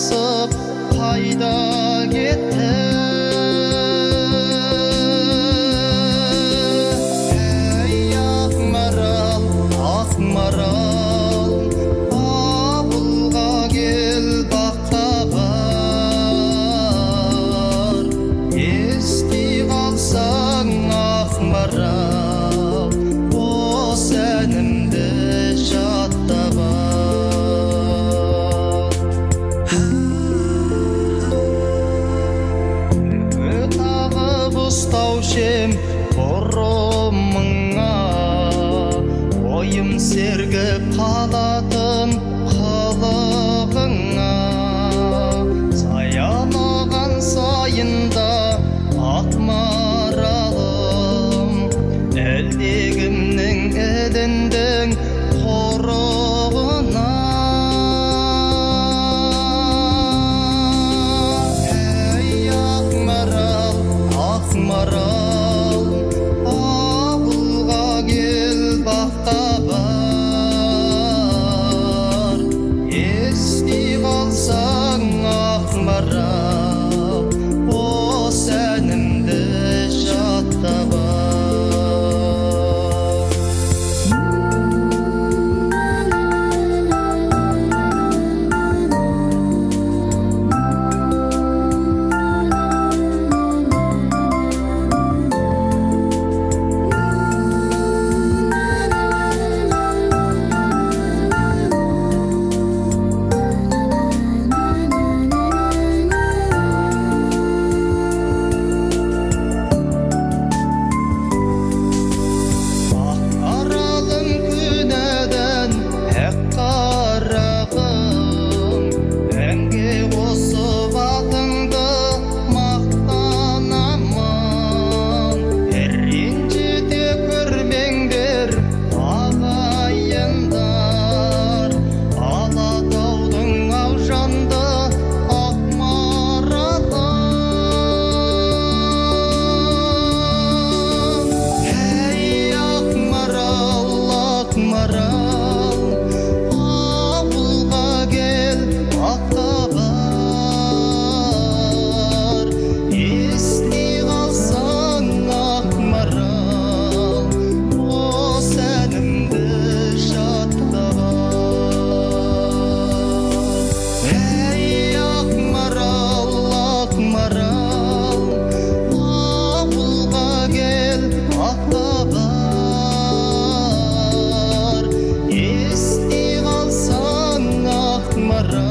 басып қайда кетті? Ей Ақмарал, Ақмарал, ауылға кел, баққа бар. Ести қалсаң Ақмарал, осы әнімді жаттап ал. Тағып ұстаушем бұрымыңа, ойым сергіп қалатын қылығыңа. Саялаған сайында Ақмаралым, әлдегімнің іліндің қорығына. Ей Ақмарал, Ақмарал, ауылға кел, баққа бар. Ести қалсаң Ақмарал, осы әнімді жаттап ал. Ақмаралым күнәден әк қарағым, әнге қосып атыңды мақтанамын. Ренжіде көрмеңдер ағайындар, Алатаудың ау жанды Ақмаралым. Ей Ақмарал, Ақмарал, ауылға кел, баққа бар. Ести қалсаң Ақмарал, осы әнімді жаттап ал. Ей Ақмарал, Ақмарал, ауылға кел, баққа бар. Ести қалсаң Ақмарал,